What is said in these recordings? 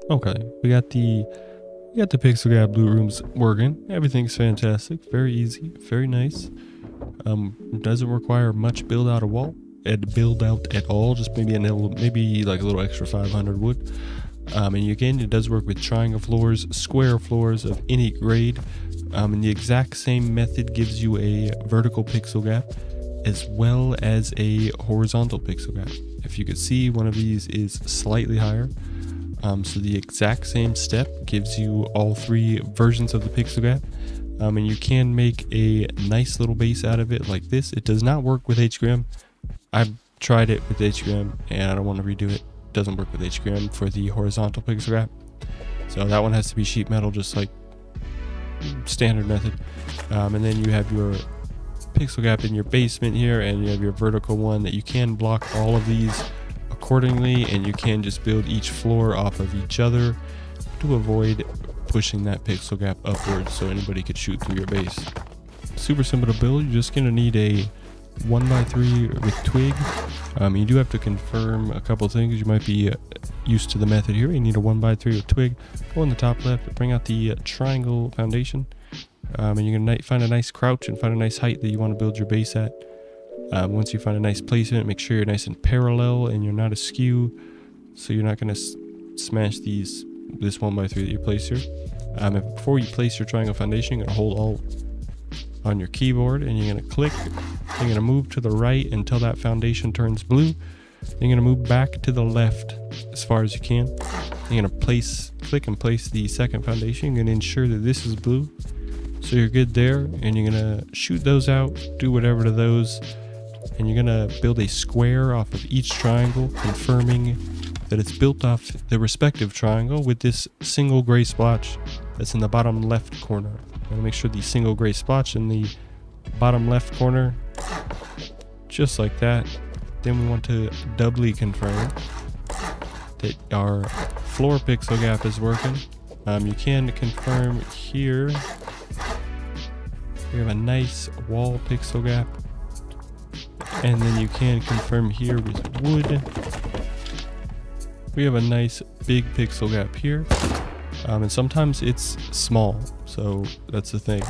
Okay, we got the pixel gap loot rooms working. Everything's fantastic, very easy, very nice. Doesn't require much build out of wall and build out at all. Just maybe like a little extra 500 wood. And again, it does work with triangle floors, square floors of any grade. And the exact same method gives you a vertical pixel gap as well as a horizontal pixel gap. If you could see, one of these is slightly higher. So the exact same step gives you all three versions of the pixel gap. And you can make a nice little base out of it like this. It does not work with HQM. I've tried it with HQM and I don't want to redo it. It doesn't work with HQM for the horizontal pixel gap. So that one has to be sheet metal, just like standard method. And then you have your pixel gap in your basement here, and you have your vertical one that you can block all of these accordingly, and you can just build each floor off of each other to avoid pushing that pixel gap upwards so anybody could shoot through your base. Super simple to build. You're just going to need a 1x3 with twig. You do have to confirm a couple things. You might be used to the method here. You need a 1x3 with twig. Go on the top left, bring out the triangle foundation, and you're going to find a nice crouch and find a nice height that you want to build your base at. Once you find a nice placement, make sure you're nice and parallel and you're not askew, so you're not going to smash this 1x3 that you place here. Before you place your triangle foundation, you're going to hold Alt on your keyboard and you're going to click. You're going to move to the right until that foundation turns blue. Then you're going to move back to the left as far as you can. You're going to click and place the second foundation. You're going to ensure that this is blue, so you're good there, and you're going to shoot those out, do whatever to those, and you're going to build a square off of each triangle, confirming that it's built off the respective triangle with this single gray splotch that's in the bottom left corner. And make sure the single gray splotch in the bottom left corner, just like that. Then we want to doubly confirm that our floor pixel gap is working. You can confirm here. We have a nice wall pixel gap. And then you can confirm here with wood. We have a nice big pixel gap here. And sometimes it's small, so that's the thing.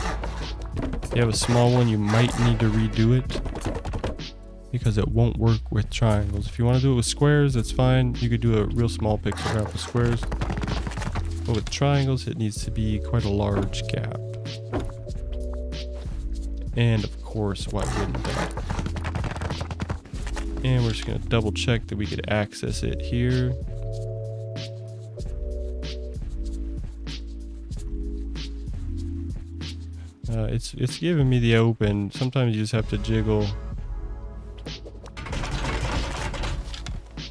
If you have a small one, you might need to redo it because it won't work with triangles. If you want to do it with squares, that's fine. You could do a real small pixel gap with squares. But with triangles, it needs to be quite a large gap. And of course, why wouldn't that? And we're just going to double check that we could access it here. It's giving me the open. Sometimes you just have to jiggle.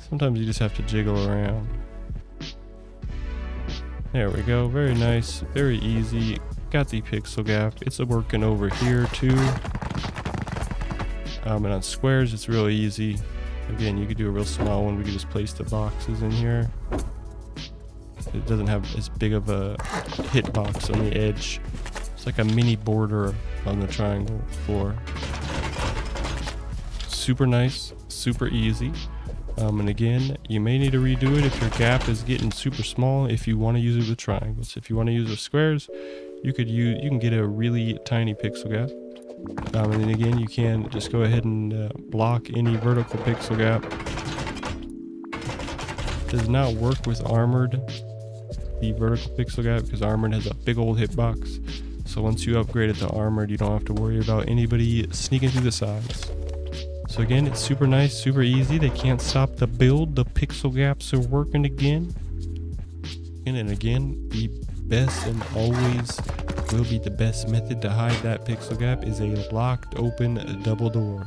Sometimes you just have to jiggle around. There we go. Very nice. Very easy. Got the pixel gap. It's working over here too. And on squares, it's really easy. Again, you could do a real small one. We could just place the boxes in here. It doesn't have as big of a hitbox on the edge. It's like a mini border on the triangle floor. Super nice, super easy. And again, you may need to redo it if your gap is getting super small. If you want to use it with triangles, if you want to use it with squares, you can get a really tiny pixel gap. And then again, you can just go ahead and block any vertical pixel gap. Does not work with armored, the vertical pixel gap, because armored has a big old hitbox. So once you upgrade it to armored, you don't have to worry about anybody sneaking through the sides. So again, it's super nice, super easy. They can't stop the build. The pixel gaps are working again. And again, the best and always will be the best method to hide that pixel gap is a locked open double door.